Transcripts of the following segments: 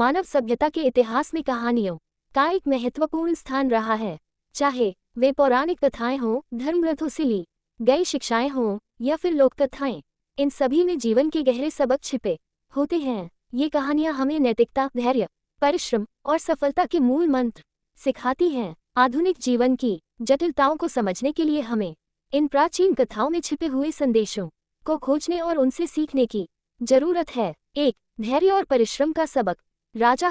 मानव सभ्यता के इतिहास में कहानियों का एक महत्वपूर्ण स्थान रहा है। चाहे वे पौराणिक कथाएं हों, धर्म ग्रंथों से ली गई शिक्षाएं हों या फिर लोक कथाएं, इन सभी में जीवन के गहरे सबक छिपे होते हैं। ये कहानियां हमें नैतिकता, धैर्य, परिश्रम और सफलता के मूल मंत्र सिखाती हैं। आधुनिक जीवन की जटिलताओं को समझने के लिए हमें इन प्राचीन कथाओं में छिपे हुए संदेशों को खोजने और उनसे सीखने की जरूरत है। एक, धैर्य और परिश्रम का सबक। राजा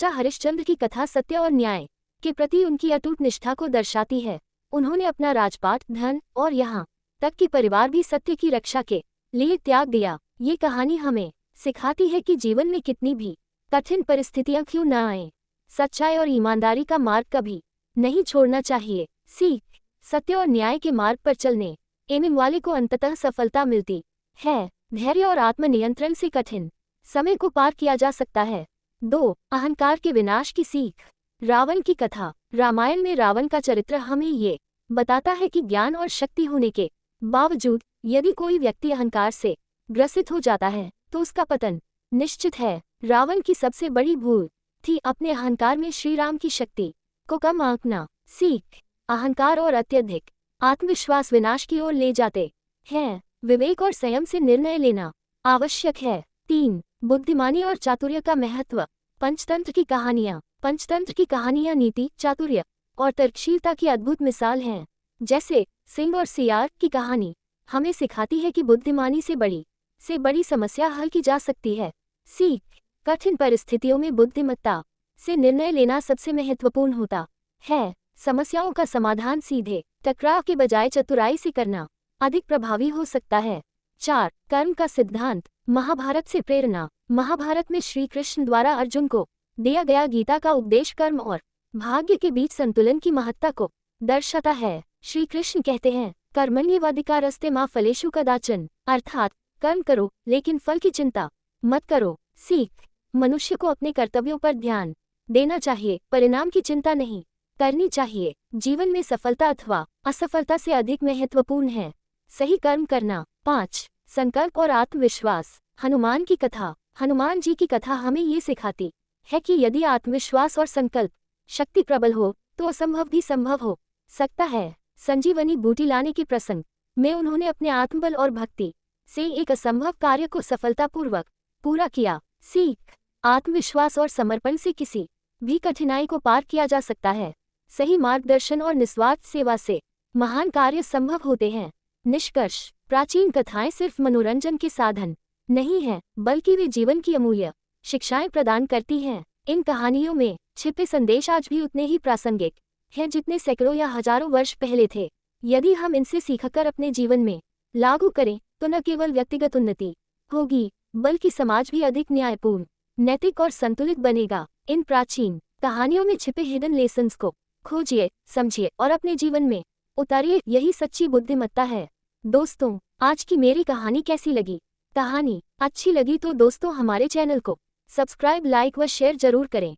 हरिश्चंद्र की कथा सत्य और न्याय के प्रति उनकी अटूट निष्ठा को दर्शाती है। उन्होंने अपना राजपाट, धन और यहाँ तक कि परिवार भी सत्य की रक्षा के लिए त्याग दिया। ये कहानी हमें सिखाती है कि जीवन में कितनी भी कठिन परिस्थितियां क्यों न आए, सच्चाई और ईमानदारी का मार्ग कभी नहीं छोड़ना चाहिए। सीख, सत्य और न्याय के मार्ग पर चलने एवं वाले को अंततः सफलता मिलती है। धैर्य और आत्मनियंत्रण से कठिन समय को पार किया जा सकता है। 2, अहंकार के विनाश की सीख। रावण की कथा। रामायण में रावण का चरित्र हमें ये बताता है कि ज्ञान और शक्ति होने के बावजूद यदि कोई व्यक्ति अहंकार से ग्रसित हो जाता है तो उसका पतन निश्चित है। रावण की सबसे बड़ी भूल थी अपने अहंकार में श्री राम की शक्ति को कम आंकना। सीख, अहंकार और अत्यधिक आत्मविश्वास विनाश की ओर ले जाते हैं। विवेक और संयम से निर्णय लेना आवश्यक है। 3, बुद्धिमानी और चातुर्य का महत्व। पंचतंत्र की कहानियां नीति, चातुर्य और तर्कशीलता की अद्भुत मिसाल हैं। जैसे सिंह और सियार की कहानी हमें सिखाती है कि बुद्धिमानी से बड़ी समस्या हल की जा सकती है। सीख, कठिन परिस्थितियों में बुद्धिमत्ता से निर्णय लेना सबसे महत्वपूर्ण होता है। समस्याओं का समाधान सीधे टकराव के बजाय चतुराई से करना अधिक प्रभावी हो सकता है। 4, कर्म का सिद्धांत। महाभारत से प्रेरणा। महाभारत में श्री कृष्ण द्वारा अर्जुन को दिया गया गीता का उपदेश कर्म और भाग्य के बीच संतुलन की महत्ता को दर्शाता है। श्री कृष्ण कहते हैं, कर्मण्येवाधिकारस्ते मा फलेषु कदाचन, अर्थात कर्म करो लेकिन फल की चिंता मत करो। सीख, मनुष्य को अपने कर्तव्यों पर ध्यान देना चाहिए, परिणाम की चिंता नहीं करनी चाहिए। जीवन में सफलता अथवा असफलता से अधिक महत्वपूर्ण है सही कर्म करना। 5, संकल्प और आत्मविश्वास। हनुमान जी की कथा हमें ये सिखाती है कि यदि आत्मविश्वास और संकल्प शक्ति प्रबल हो तो असंभव भी संभव हो सकता है। संजीवनी बूटी लाने के प्रसंग में उन्होंने अपने आत्मबल और भक्ति से एक असंभव कार्य को सफलतापूर्वक पूरा किया। सीख, आत्मविश्वास और समर्पण से किसी भी कठिनाई को पार किया जा सकता है। सही मार्गदर्शन और निस्वार्थ सेवा से महान कार्य संभव होते हैं। निष्कर्ष, प्राचीन कथाएं सिर्फ मनोरंजन के साधन नहीं हैं, बल्कि वे जीवन की अमूल्य शिक्षाएं प्रदान करती हैं। इन कहानियों में छिपे संदेश आज भी उतने ही प्रासंगिक हैं जितने सैकड़ों या हजारों वर्ष पहले थे। यदि हम इनसे सीखकर अपने जीवन में लागू करें तो न केवल व्यक्तिगत उन्नति होगी बल्कि समाज भी अधिक न्यायपूर्ण, नैतिक और संतुलित बनेगा। इन प्राचीन कहानियों में छिपे हिडन लेसन्स को खोजिए, समझिए और अपने जीवन में उतारिए। यही सच्ची बुद्धिमत्ता है। दोस्तों, आज की मेरी कहानी कैसी लगी? कहानी अच्छी लगी तो दोस्तों हमारे चैनल को सब्सक्राइब, लाइक व शेयर जरूर करें।